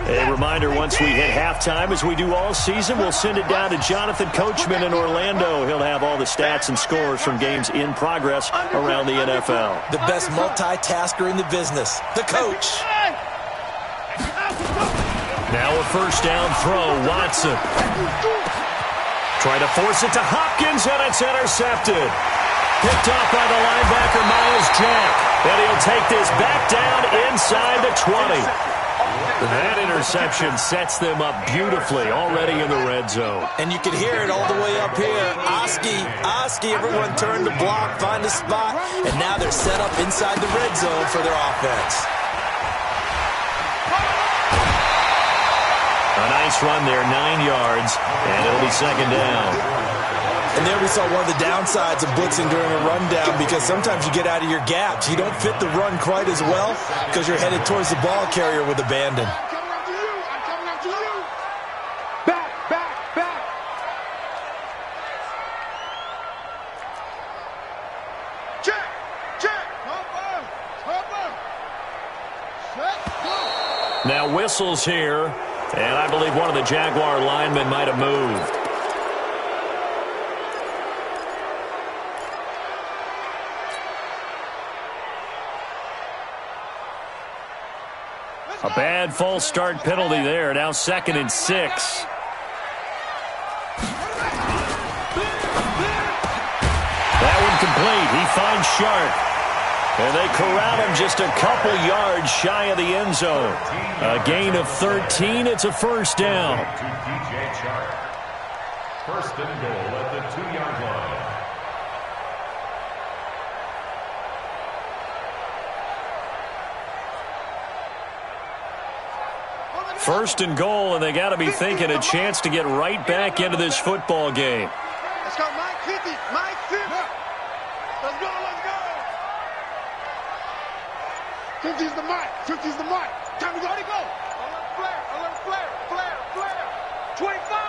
A reminder, once we hit halftime, as we do all season, we'll send it down to Jonathan Coachman in Orlando. He'll have all the stats and scores from games in progress around the NFL. The best multitasker in the business, the coach. Now a first down throw, Watson. Trying to force it to Hopkins, and it's intercepted. Picked off by the linebacker, Miles Jack. And he'll take this back down inside the 20. That interception sets them up beautifully already in the red zone. And you can hear it all the way up here. Oski, everyone turn to block, find a spot, and now they're set up inside the red zone for their offense. A nice run there, 9 yards, and it'll be second down. And there we saw one of the downsides of blitzing during a rundown, because sometimes you get out of your gaps. You don't fit the run quite as well because you're headed towards the ball carrier with abandon. I'm coming after you. I'm coming after you. Back. Check. Hopper. Now whistles here, and I believe one of the Jaguar linemen might have moved. A bad false start penalty there. Now 2nd and 6. That one complete. He finds Sharp. And they corral him just a couple yards shy of the end zone. A gain of 13. It's a first down. First and goal at the 2-yard line. First and goal, and they got to be thinking a chance to get right back into this football game. Let's go, Mike 50. Mike 50. Let's go. 50's the mark. 50's the mark. Time to go. Alert flare. 25.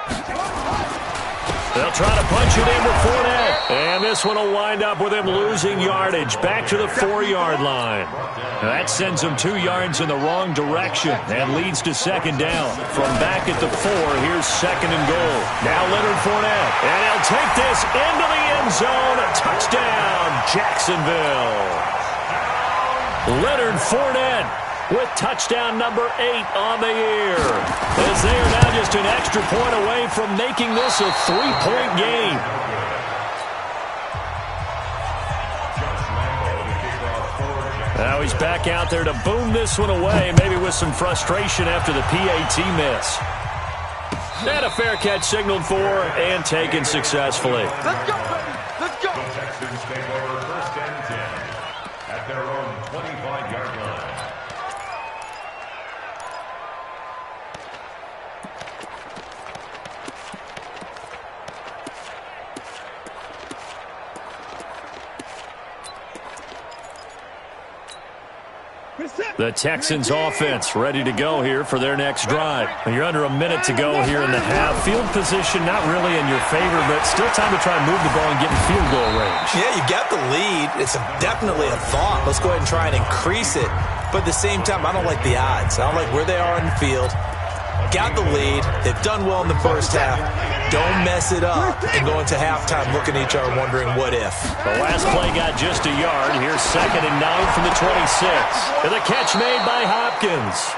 They'll try to punch it in with Fournette. And this one will wind up with him losing yardage back to the 4-yard line. That sends him 2 yards in the wrong direction and leads to second down. From back at the 4, here's second and goal. Now Leonard Fournette. And he'll take this into the end zone. A touchdown, Jacksonville. Leonard Fournette with touchdown number 8 on the year. As they are now just an extra point away from making this a 3-point game. Now he's back out there to boom this one away, maybe with some frustration after the PAT miss. And a fair catch signaled for and taken successfully. Let's go, baby. Let's go. The Texans take over first and 10 at their own 25-yard line. The Texans offense ready to go here for their next drive. You're under a minute to go here in the half. Field position not really in your favor, but still time to try and move the ball and get in field goal range. Yeah, you got the lead. It's definitely a thought. Let's go ahead and try and increase it. But at the same time, I don't like the odds. I don't like where they are on the field. Got the lead. They've done well in the first half. Don't mess it up and go into halftime looking at each other wondering what if. The last play got just a yard. Here's second and 9 from the 26. And the catch made by Hopkins.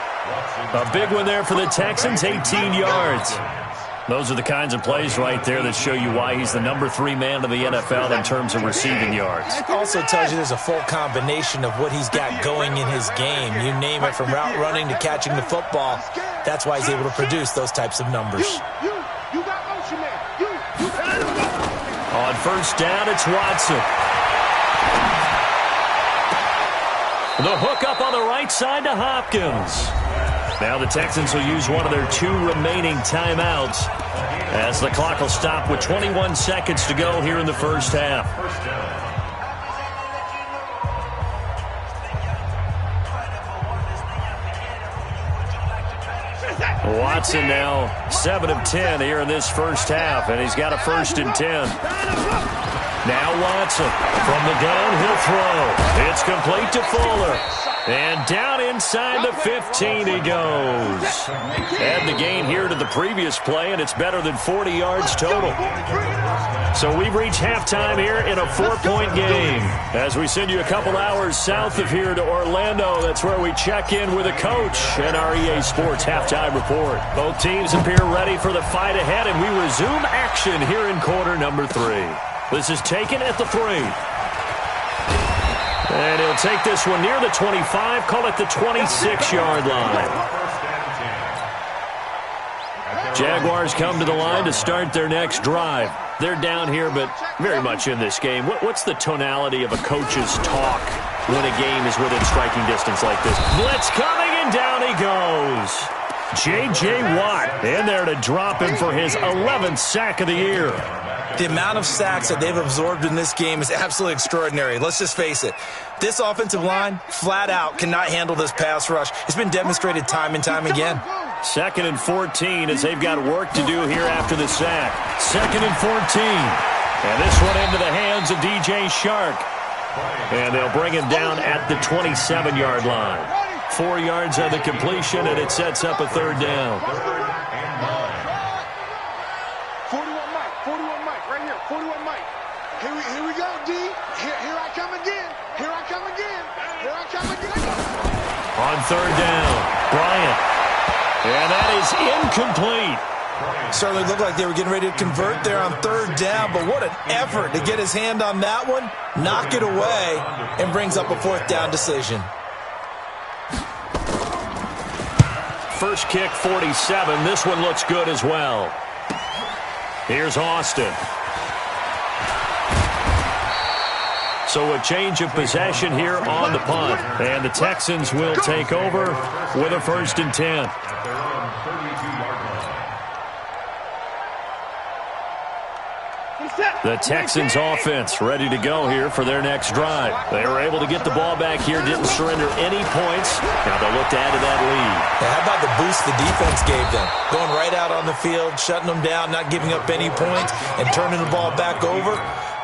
A big one there for the Texans, 18 yards. Those are the kinds of plays right there that show you why he's the number 3 man of the NFL in terms of receiving yards. Also tells you there's a full combination of what he's got going in his game. You name it, from route running to catching the football. That's why he's able to produce those types of numbers. You got motion there. You got it. On first down, it's Watson. The hook up on the right side to Hopkins. Now the Texans will use one of their 2 remaining timeouts as the clock will stop with 21 seconds to go here in the first half. Watson now 7 of 10 here in this first half, and he's got a 1st and 10. Now Watson from the gun, he'll throw. It's complete to Fuller. And down inside the 15 he goes. Add the gain here to the previous play, and it's better than 40 yards total. So we've reached halftime here in a 4-point game. As we send you a couple hours south of here to Orlando, that's where we check in with a coach and our EA Sports halftime report. Both teams appear ready for the fight ahead, and we resume action here in quarter number 3. This is taken at the 3. And he'll take this one near the 25, call it the 26-yard line. Jaguars come to the line to start their next drive. They're down here, but very much in this game. What's the tonality of a coach's talk when a game is within striking distance like this? Blitz coming, and down he goes. J.J. Watt in there to drop him for his 11th sack of the year. The amount of sacks that they've absorbed in this game is absolutely extraordinary. Let's just face it. This offensive line, flat out, cannot handle this pass rush. It's been demonstrated time and time again. 2nd and 14 as they've got work to do here after the sack. 2nd and 14. And this one into the hands of DJ Shark. And they'll bring him down at the 27-yard line. 4 yards on the completion, and it sets up a 3rd down. 41 Mike, right here, 41 Mike. Here we go, D. Here I come again. Here I come again. Here I come again. On 3rd down, Bryant. And that is incomplete. Certainly looked like they were getting ready to convert there on 3rd down, but what an effort to get his hand on that one, knock it away, and brings up a 4th down decision. First kick, 47. This one looks good as well. Here's Austin. So a change of possession here on the punt. And the Texans will take over with a 1st and 10. The Texans offense ready to go here for their next drive. They were able to get the ball back here, didn't surrender any points. Now they'll look to add to that lead. Yeah, how about the boost the defense gave them? Going right out on the field, shutting them down, not giving up any points, and turning the ball back over.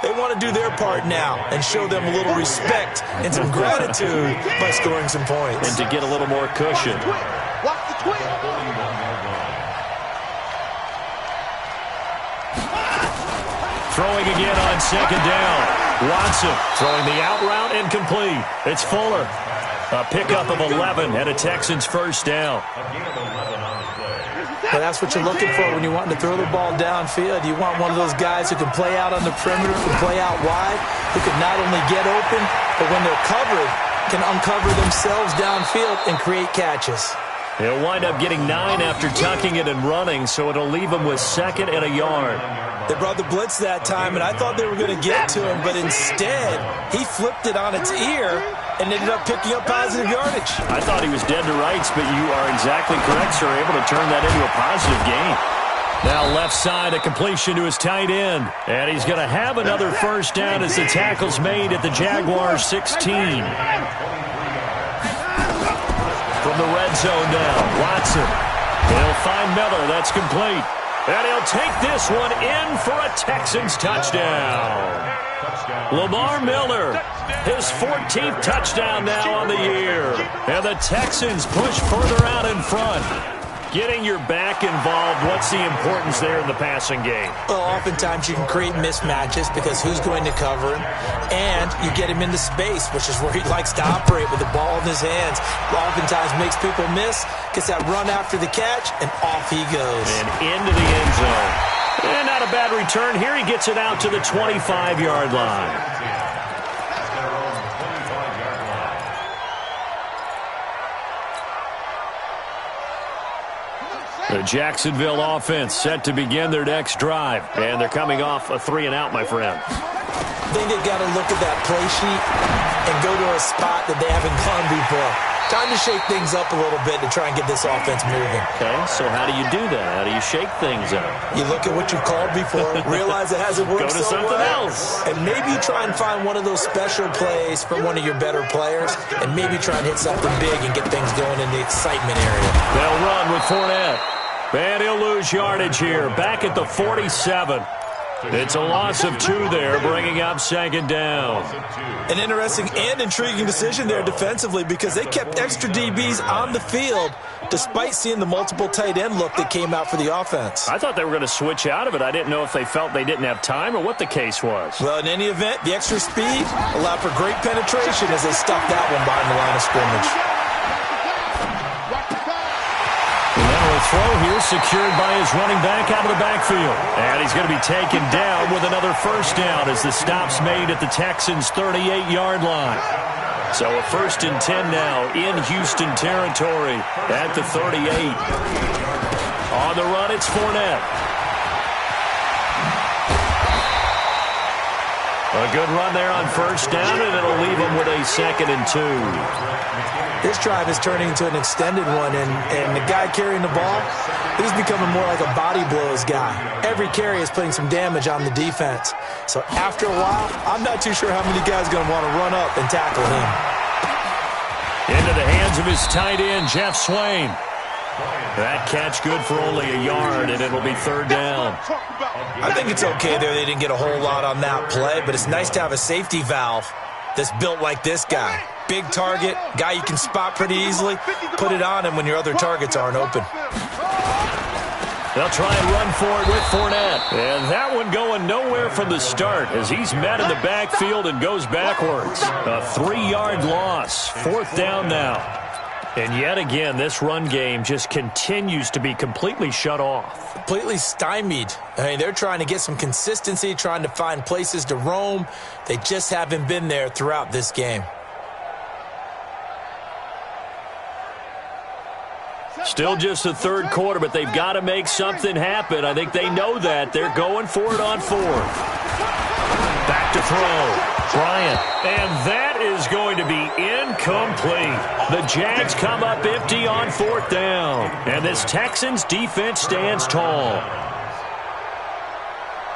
They want to do their part now and show them a little respect and some gratitude by scoring some points. And to get a little more cushion. Watch the twin. Throwing again on 2nd down. Watson throwing the out route incomplete. It's Fuller. A pickup of 11 and a Texans 1st down. But that's what you're looking for when you're wanting to throw the ball downfield. You want one of those guys who can play out on the perimeter, who can play out wide, who can not only get open, but when they're covered, can uncover themselves downfield and create catches. He'll wind up getting 9 after tucking it and running, so it'll leave him with 2nd and a yard. They brought the blitz that time, and I thought they were going to get to him, but instead, he flipped it on its ear and ended up picking up positive yardage. I thought he was dead to rights, but you are exactly correct, sir. Able to turn that into a positive gain. Now left side, a completion to his tight end. And he's going to have another 1st down as the tackle's made at the Jaguars 16. From the red zone now, Watson. He'll find Miller. That's complete. And he'll take this one in for a Texans touchdown. Lamar Miller, his 14th touchdown now on the year. And the Texans push further out in front. Getting your back involved, what's the importance there in the passing game? Well, oftentimes you can create mismatches because who's going to cover him, and you get him into space, which is where he likes to operate with the ball in his hands. Oftentimes makes people miss, gets that run after the catch, and off he goes. And into the end zone. And not a bad return here. He gets it out to the 25-yard line. The Jacksonville offense set to begin their next drive. And they're coming off a 3-and-out, my friend. I think they've got to look at that play sheet and go to a spot that they haven't gone before. Time to shake things up a little bit to try and get this offense moving. Okay, so how do you do that? How do you shake things up? You look at what you've called before, realize it hasn't worked Go to something else. And maybe try and find one of those special plays from one of your better players, and maybe try and hit something big and get things going in the excitement area. They'll run with Fournette. And he'll lose yardage here. Back at the 47. It's a loss of 2 there, bringing up second down. An interesting and intriguing decision there defensively because they kept extra DBs on the field despite seeing the multiple tight end look that came out for the offense. I thought they were going to switch out of it. I didn't know if they felt they didn't have time or what the case was. Well, in any event, the extra speed allowed for great penetration as they stuffed that one behind the line of scrimmage. Throw here secured by his running back out of the backfield. And he's going to be taken down with another first down as the stop's made at the Texans' 38-yard line. So a 1st and 10 now in Houston territory at the 38. On the run, it's Fournette. A good run there on first down, and it'll leave him with a 2nd and 2. This drive is turning into an extended one, and the guy carrying the ball, he's becoming more like a body blows guy. Every carry is putting some damage on the defense. So after a while, I'm not too sure how many guys are going to want to run up and tackle him. Into the hands of his tight end, Jeff Swain. That catch good for only a yard, and it'll be 3rd down. I think it's okay there. They didn't get a whole lot on that play, but it's nice to have a safety valve that's built like this guy. Big target, guy you can spot pretty easily. Put it on him when your other targets aren't open. They'll try and run for it with Fournette. And that one going nowhere from the start as he's met in the backfield and goes backwards. A 3-yard loss. 4th down now. And yet again, this run game just continues to be completely shut off. Completely stymied. I mean, they're trying to get some consistency, trying to find places to roam. They just haven't been there throughout this game. Still just the 3rd quarter, but they've got to make something happen. I think they know that. They're going for it on 4th. Back to throw. Bryant. And that is going to be incomplete. The Jags come up empty on 4th down. And this Texans defense stands tall.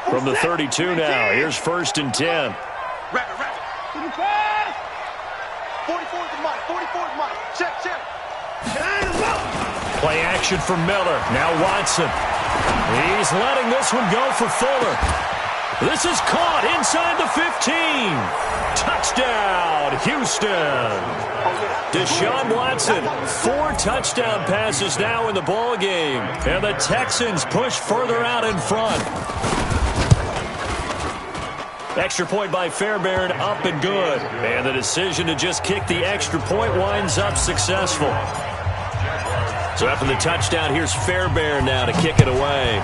From the 32 now, here's 1st and 10. 44 is mine. 44 is mine. Check. Play action for Miller. Now Watson. He's letting this one go for Fuller. This is caught inside the 15. Touchdown, Houston. Deshaun Watson, 4 touchdown passes now in the ball game. And the Texans push further out in front. Extra point by Fairbairn, up and good. And the decision to just kick the extra point winds up successful. So after the touchdown, here's Fairbairn now to kick it away.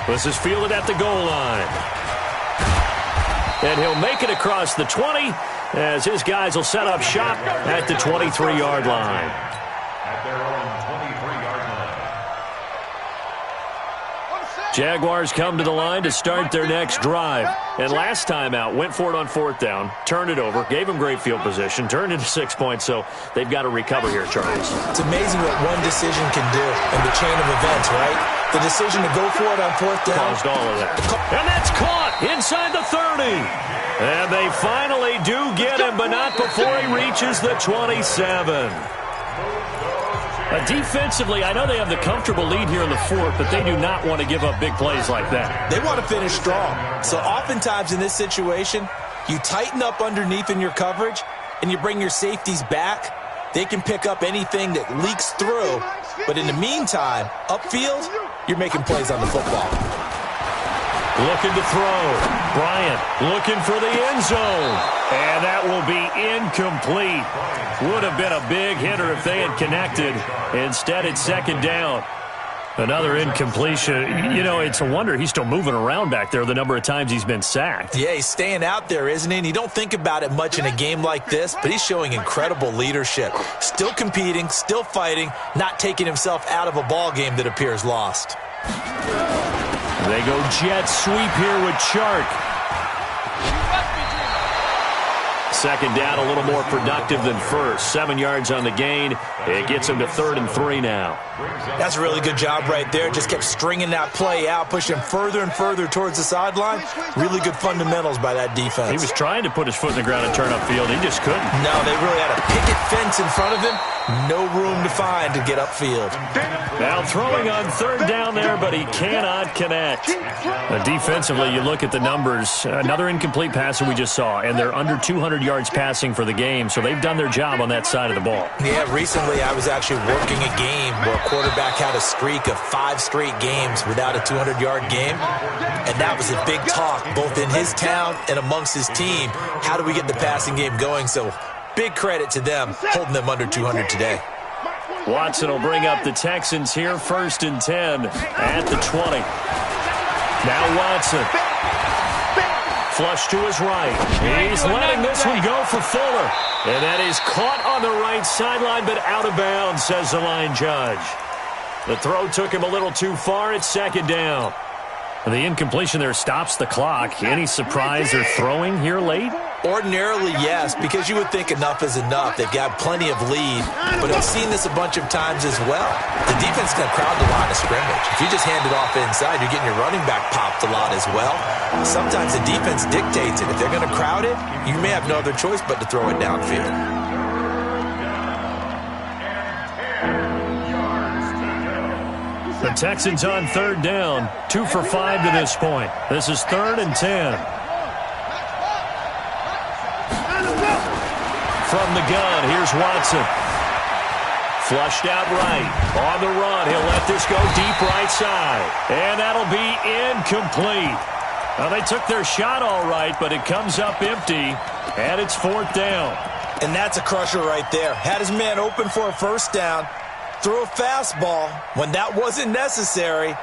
This is fielded at the goal line. And he'll make it across the 20 as his guys will set up shop at the 23-yard line. At their own 23-yard line. Jaguars come to the line to start their next drive. And last time out, went for it on 4th down, turned it over, gave them great field position, turned into 6 points, so they've got to recover here, Charles. It's amazing what one decision can do in the chain of events, right? The decision to go for it on 4th down. Caused all of that. And that's caught inside the 30. And they finally do get him, but not before he reaches the 27. Defensively, I know they have the comfortable lead here in the 4th, but they do not want to give up big plays like that. They want to finish strong. So oftentimes in this situation, you tighten up underneath in your coverage, and you bring your safeties back. They can pick up anything that leaks through. But in the meantime, upfield, you're making plays on the football. Looking to throw. Bryant looking for the end zone. And that will be incomplete. Would have been a big hitter if they had connected. Instead, it's 2nd down. Another incompletion. You know, it's a wonder he's still moving around back there the number of times he's been sacked. Yeah, he's staying out there, isn't he? And you don't think about it much in a game like this, but he's showing incredible leadership. Still competing, still fighting, not taking himself out of a ball game that appears lost. They go jet sweep here with Chark. 2nd down, a little more productive than first. 7 yards on the gain. It gets him to 3rd and 3 now. That's a really good job right there. Just kept stringing that play out, pushing him further and further towards the sideline. Really good fundamentals by that defense. He was trying to put his foot in the ground and turn upfield. He just couldn't. No, they really had a picket fence defense in front of him, no room to find to get upfield. Now throwing on third down there, but he cannot connect. Defensively, you look at the numbers. Another incomplete passer we just saw, and they're under 200 yards passing for the game, so they've done their job on that side of the ball. Yeah, recently I was actually working a game where a quarterback had a streak of 5 straight games without a 200-yard game, and that was a big talk both in his town and amongst his team. How do we get the passing game going? So big credit to them holding them under 200 today. Watson will bring up the Texans here, 1st and 10 at the 20. Now Watson. Flush to his right. He's letting this one go for Fuller. And that is caught on the right sideline, but out of bounds, says the line judge. The throw took him a little too far. It's 2nd down. And the incompletion there stops the clock. Any surprise they're throwing here late? Ordinarily, yes, because you would think enough is enough. They've got plenty of lead, but I've seen this a bunch of times as well. The defense can crowd the line of scrimmage. If you just hand it off inside, you're getting your running back popped a lot as well. Sometimes the defense dictates it. If they're going to crowd it, you may have no other choice but to throw it downfield. The Texans on 3rd down, 2 for 5 to this point. This is 3rd and 10. From the gun, here's Watson. Flushed out right. On the run, he'll let this go deep right side. And that'll be incomplete. Now, they took their shot all right, but it comes up empty, and it's 4th down. And that's a crusher right there. Had his man open for a 1st down. Threw a fastball when that wasn't necessary.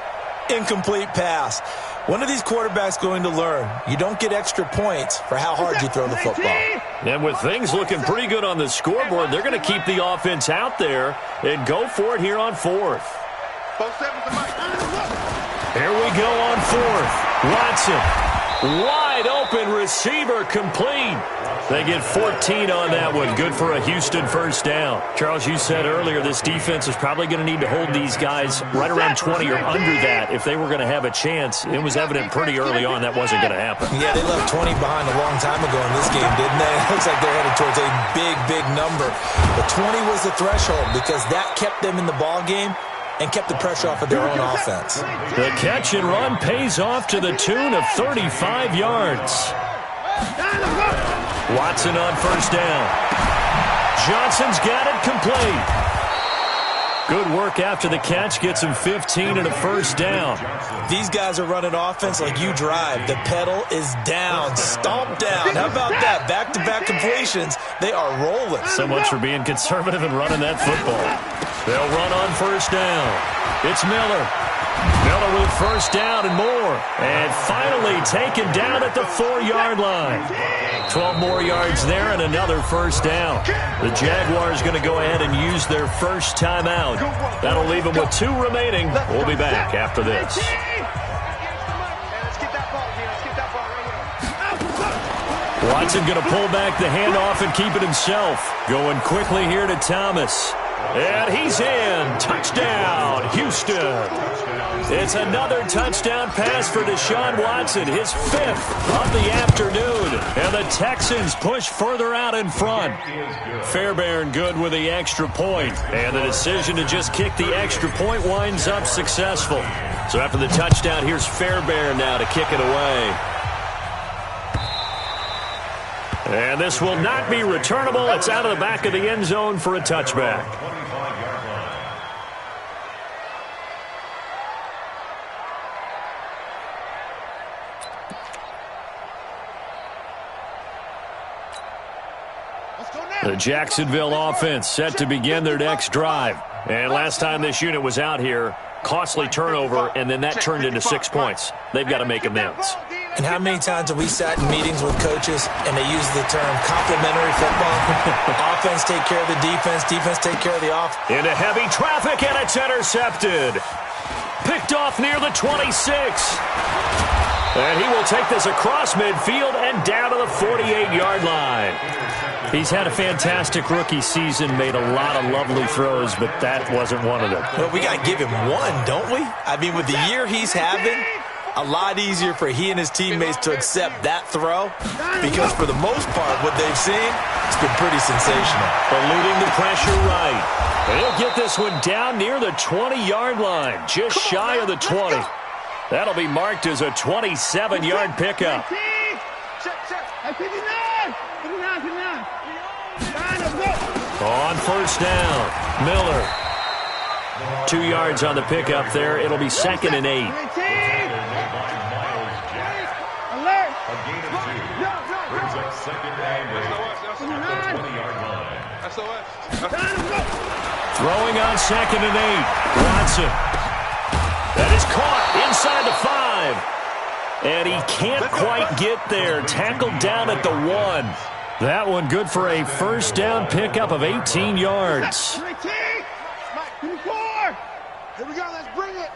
Incomplete pass. When are these quarterbacks going to learn? You don't get extra points for how hard you throw the football. And with things looking pretty good on the scoreboard, they're going to keep the offense out there and go for it here on 4th. Here we go on 4th. Watson, wide open receiver, complete. They get 14 on that one. Good for a Houston 1st down. Charles, you said earlier this defense is probably going to need to hold these guys right around 20 or under that if they were going to have a chance. It was evident pretty early on that wasn't going to happen. Yeah, they left 20 behind a long time ago in this game, didn't they? It looks like they're headed towards a big, big number. But 20 was the threshold because that kept them in the ball game and kept the pressure off of their own offense. The catch and run pays off to the tune of 35 yards. Watson on 1st down. Johnson's got it complete. Good work after the catch. Gets him 15 and a 1st down. These guys are running offense like you drive. The pedal is down. Stomp down. How about that? Back-to-back completions. They are rolling. So much for being conservative and running that football. They'll run on 1st down. It's Miller. Miller with 1st down and more. And finally taken down at the 4-yard line. 12 more yards there and another 1st down. The Jaguars going to go ahead and use their first timeout. That'll leave them with 2 remaining. We'll be back after this. Watson going to pull back the handoff and keep it himself. Going quickly here to Thomas. And he's in. Touchdown, Houston. It's another touchdown pass for Deshaun Watson, his 5th of the afternoon. And the Texans push further out in front. Fairbairn good with the extra point. And the decision to just kick the extra point winds up successful. So after the touchdown, here's Fairbairn now to kick it away. And this will not be returnable. It's out of the back of the end zone for a touchback. The Jacksonville offense set to begin their next drive. And last time this unit was out here, costly turnover, and then that turned into 6 points. They've got to make amends. And how many times have we sat in meetings with coaches and they use the term complementary football? Offense take care of the defense, defense take care of the offense. Into heavy traffic, and it's intercepted. Picked off near the 26. And he will take this across midfield and down to the 48-yard line. He's had a fantastic rookie season, made a lot of lovely throws, but that wasn't one of them. Well, we got to give him one, don't we? I mean, with the year he's having, A lot easier for he and his teammates to accept that throw because for the most part, what they've seen, it's been pretty sensational. Eluding the pressure right. And he'll get this one down near the 20-yard line, just shy of the 20. That'll be marked as a 27-yard pickup. On first down, Miller. 2 yards on the pickup there. It'll be 2nd and 8. Throwing on 2nd and 8. Watson. That is caught inside the 5. And he can't quite get there. Tackled down at the 1. That one good for a first down pickup of 18 yards. Here we go, let's bring it.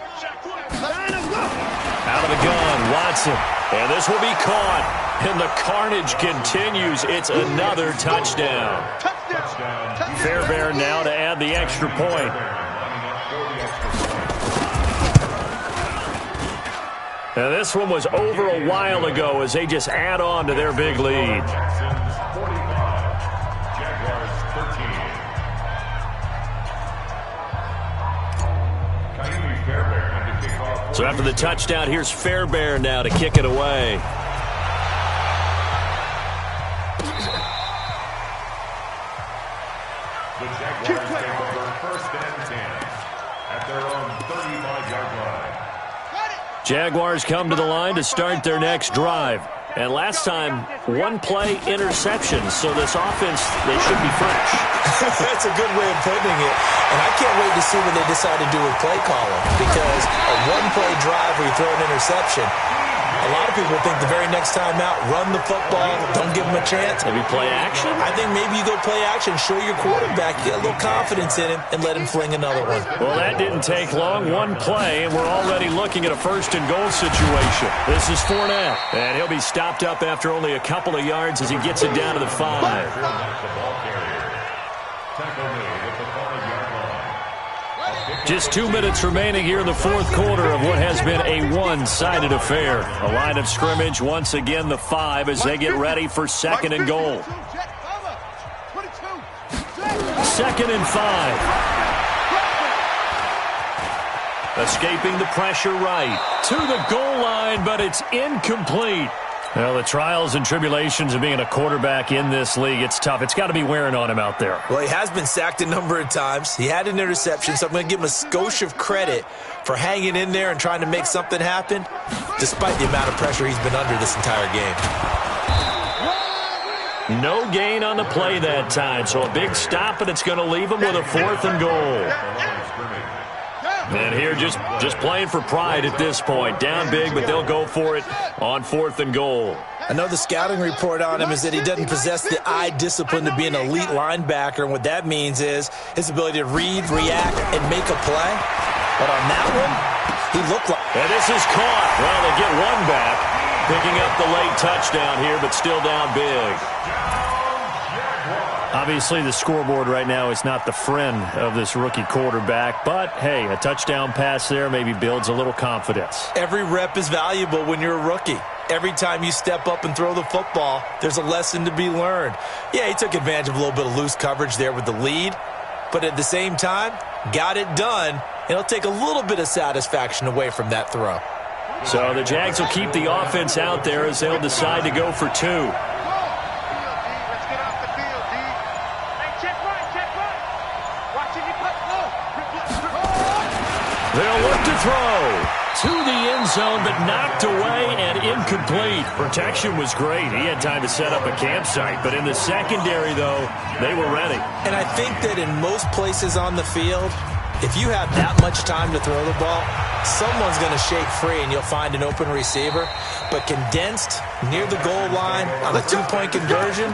Out of the gun, Watson. And this will be caught. And the carnage continues. It's another touchdown. Fairbairn now to add the extra point. Now this one was over a while ago as they just add on to their big lead. So after the touchdown, here's Fairbairn now to kick it away. The Jaguars take over 1st and 10 at their own 35-yard line. Jaguars come to the line to start their next drive. And last time, 1-play interception, so this offense, they should be fresh. That's a good way of putting it. And I can't wait to see what they decide to do with play calling because a 1-play drive where you throw an interception, a lot of people think the very next time out, run the football, don't give them a chance. Maybe play action? I think maybe you go play action, show your quarterback, get a little confidence in him, and let him fling another one. Well, that didn't take long. 1 play, and we're already looking at a 1st and goal situation. This is Fournette, and he'll be stopped up after only a couple of yards as he gets it down to the 5. Just 2 minutes remaining here in the 4th quarter of what has been a one-sided affair. A line of scrimmage, once again the 5 as they get ready for 2nd and goal. 2nd and 5. Escaping the pressure right to the goal line, but it's incomplete. Well, the trials and tribulations of being a quarterback in this league, it's tough. It's got to be wearing on him out there. Well, he has been sacked a number of times. He had an interception, so I'm going to give him a skosh of credit for hanging in there and trying to make something happen, despite the amount of pressure he's been under this entire game. No gain on the play that time, so a big stop, and it's going to leave him with a 4th and goal. And here just playing for pride at this point. Down big, but they'll go for it on 4th and goal. I know the scouting report on him is that he doesn't possess the eye discipline to be an elite linebacker, and what that means is his ability to read, react, and make a play. But on that one, he looked like... And this is caught. Well, they get one back, picking up the late touchdown here, but still down big. Obviously, the scoreboard right now is not the friend of this rookie quarterback, but, hey, a touchdown pass there maybe builds a little confidence. Every rep is valuable when you're a rookie. Every time you step up and throw the football, there's a lesson to be learned. Yeah, he took advantage of a little bit of loose coverage there with the lead, but at the same time, got it done. It'll take a little bit of satisfaction away from that throw. So the Jags will keep the offense out there as they'll decide to go for 2. They'll look to throw to the end zone, but knocked away and incomplete. Protection was great. He had time to set up a campsite, but in the secondary, though, they were ready. And I think that in most places on the field, if you have that much time to throw the ball, someone's going to shake free and you'll find an open receiver. But condensed near the goal line on a 2-point conversion,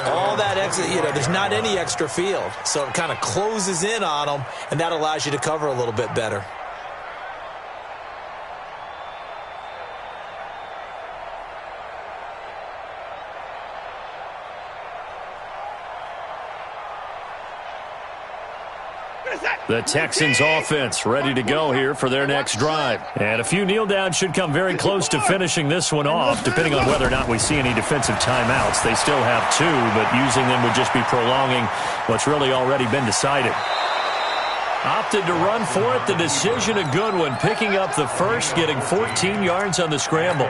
all that extra, there's not any extra field. So it kind of closes in on them, and that allows you to cover a little bit better. The Texans offense ready to go here for their next drive. And a few kneel downs should come very close to finishing this one off, depending on whether or not we see any defensive timeouts. They still have 2, but using them would just be prolonging what's really already been decided. Opted to run for it. The decision a good one. Picking up the first, getting 14 yards on the scramble.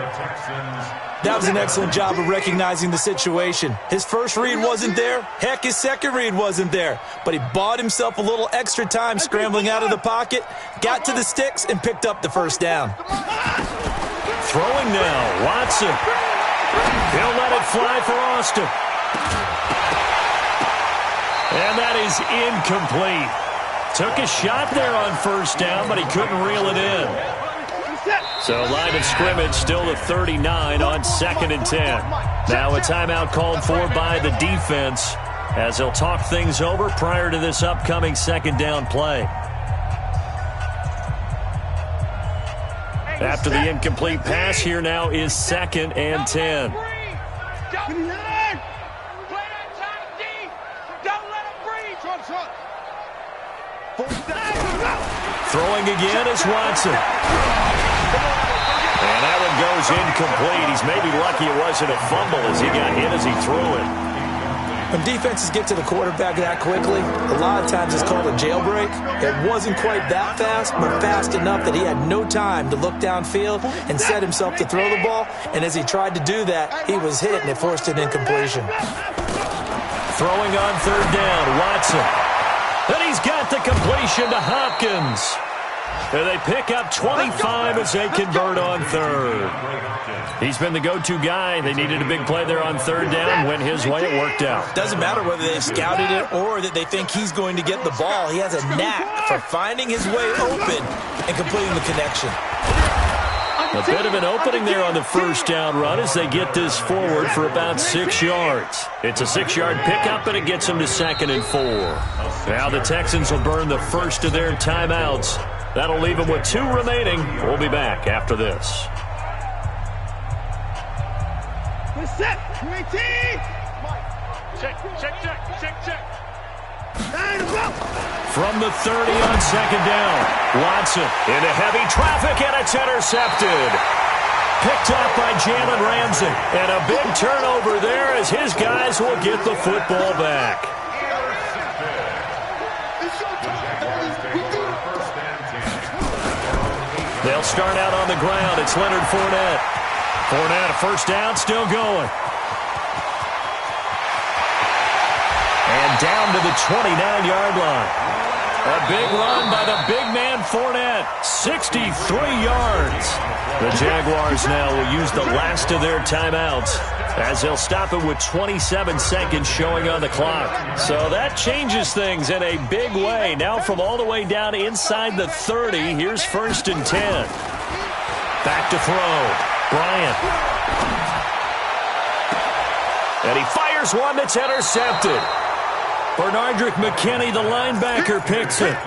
That was an excellent job of recognizing the situation. His first read wasn't there. Heck, his second read wasn't there. But he bought himself a little extra time scrambling out of the pocket, got to the sticks, and picked up the first down. Throwing now, Watson. He'll let it fly for Austin. And that is incomplete. Took a shot there on first down, but he couldn't reel it in. So line of scrimmage still to 39 on 2nd and 10. Now a timeout called for by the defense as they'll talk things over prior to this upcoming 2nd down play. After the incomplete pass, here now is 2nd and 10. Throwing again is Watson. And that one goes incomplete. He's maybe lucky it wasn't a fumble as he got hit as he threw it. When defenses get to the quarterback that quickly, a lot of times it's called a jailbreak. It wasn't quite that fast, but fast enough that he had no time to look downfield and set himself to throw the ball. And as he tried to do that, he was hit and it forced an incompletion. Throwing on 3rd down, Watson. And he's got the completion to Hopkins. And they pick up 25 as they convert on 3rd. He's been the go-to guy. They needed a big play there on 3rd down. Went his way. It worked out. Doesn't matter whether they scouted it or that they think he's going to get the ball. He has a knack for finding his way open and completing the connection. A bit of an opening there on the first down run as they get this forward for about 6 yards. It's a 6-yard pickup, and it gets them to 2nd and 4. Now the Texans will burn the first of their timeouts. That'll leave them with 2 remaining. We'll be back after this. Set. Check. From the 30 on 2nd down, Watson into heavy traffic, and it's intercepted. Picked up by Jalen Ramsey. And a big turnover there as his guys will get the football back. They'll start out on the ground. It's Leonard Fournette. Fournette, a first down, still going. And down to the 29-yard line. A big run by the big man Fournette. 63 yards. The Jaguars now will use the last of their timeouts as they'll stop it with 27 seconds showing on the clock. So that changes things in a big way. Now from all the way down inside the 30, here's 1st and 10. Back to throw. Bryant. And he fires one that's intercepted. Bernardrick McKinney, the linebacker, picks it.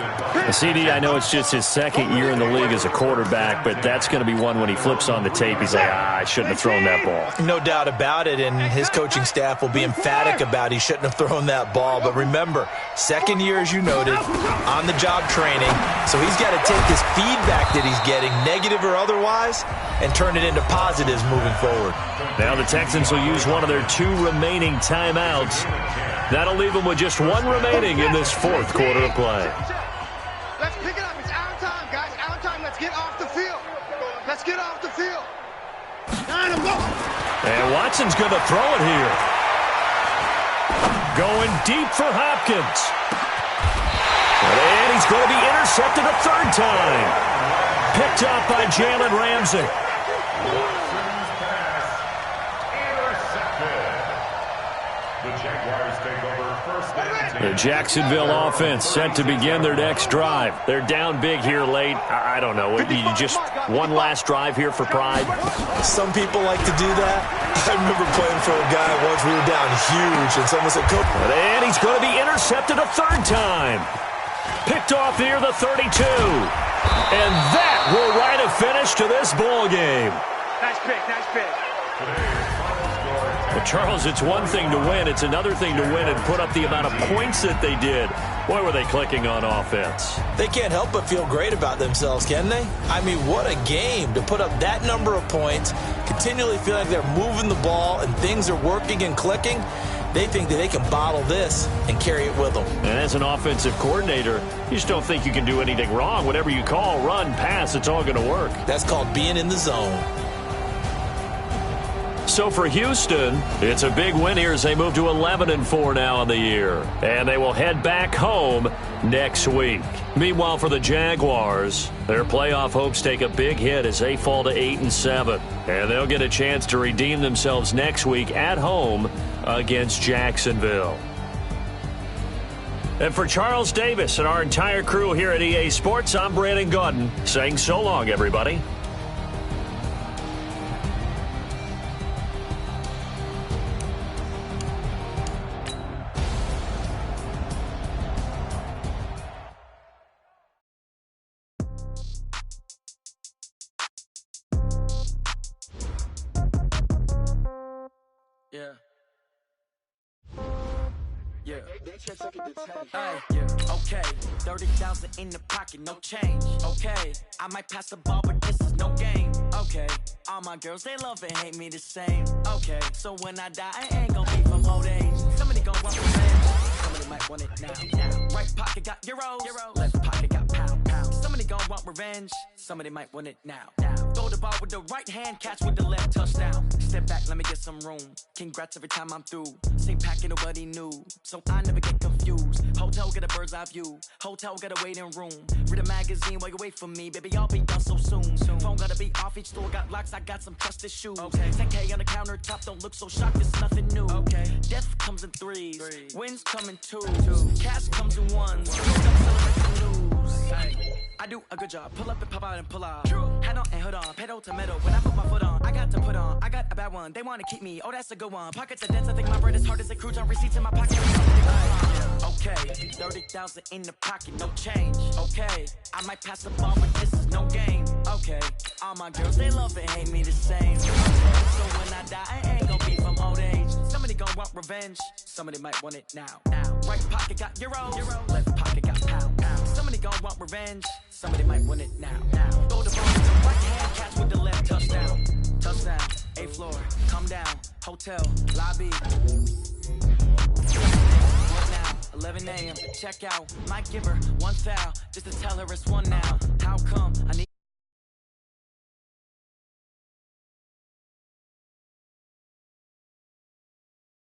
CD, I know it's just his 2nd year in the league as a quarterback, but that's going to be one when he flips on the tape. He's like, I shouldn't have thrown that ball. No doubt about it, and his coaching staff will be emphatic about he shouldn't have thrown that ball. But remember, 2nd year, as you noted, on-the-job training. So he's got to take this feedback that he's getting, negative or otherwise, and turn it into positives moving forward. Now the Texans will use one of their 2 remaining timeouts. That'll leave them with just 1 remaining in this 4th quarter of play. Let's pick it up. It's out of time, guys. Out of time. Let's get off the field. Let's get off the field. And Watson's going to throw it here. Going deep for Hopkins. And he's going to be intercepted a 3rd time. Picked up by Jalen Ramsey. The Jacksonville offense set to begin their next drive. They're down big here late. I don't know. Just one last drive here for pride? Some people like to do that. I remember playing for a guy once. We were down huge, and someone said, Coach. And he's going to be intercepted a 3rd time. Picked off near the 32. And that will write a finish to this ball game. Nice pick. Well, Charles, it's one thing to win. It's another thing to win and put up the amount of points that they did. Boy, were they clicking on offense. They can't help but feel great about themselves, can they? I mean, what a game to put up that number of points, continually feel like they're moving the ball and things are working and clicking. They think that they can bottle this and carry it with them. And as an offensive coordinator, you just don't think you can do anything wrong. Whatever you call, run, pass, it's all going to work. That's called being in the zone. So for Houston, it's a big win here as they move to 11-4 now in the year. And they will head back home next week. Meanwhile, for the Jaguars, their playoff hopes take a big hit as they fall to 8-7. And they'll get a chance to redeem themselves next week at home against Jacksonville. And for Charles Davis and our entire crew here at EA Sports, I'm Brandon Gaudin saying so long, everybody. Okay, 30,000 in the pocket, no change. Okay, I might pass the ball, but this is no game. Okay, all my girls, they love and hate me the same. Okay, so when I die, I ain't gonna be from old age. Somebody gon' want revenge. Somebody might want it now. Right pocket got euros. Left pocket got pound. Somebody gon' want revenge. Somebody might want it now. Throw the ball with the right hand, catch with the left, touchdown. Step back, let me get some room. Congrats every time I'm through. Same packet, nobody knew, so I never get confused. Hotel get a bird's eye view. Hotel get a waiting room. Read a magazine while you wait for me, baby. I'll be done so soon. Phone gotta be off. Each store got locks. I got some trusted shoes. Okay. 10K on the countertop. Don't look so shocked. It's nothing new. Okay. Death comes in threes. Wins come in twos. Cash comes in ones. I do a good job. Pull up and pop out and pull out. Hat on and hood on. Pedal to metal. When I put my foot on, I got to put on. I got a bad one. They want to keep me. Oh, that's a good one. Pockets are dense. I think my bread is hard as a crouch on receipts in my pocket. Okay, 30,000 in the pocket, no change. Okay, I might pass the ball, but this is no game. Okay, all my girls, they love and hate me the same. Okay, so when I die, I ain't gonna be from old age. Somebody gon' want revenge. Somebody might want it now. Right pocket got euros. Left pocket got pound. Somebody gon' want revenge. Somebody might want it now. Throw the ball with the right hand, catch with the left, touchdown. Touchdown, 8th floor, come down. Hotel, lobby. 11 a.m. check out. Might give her one foul just to tell her it's one now. How come I need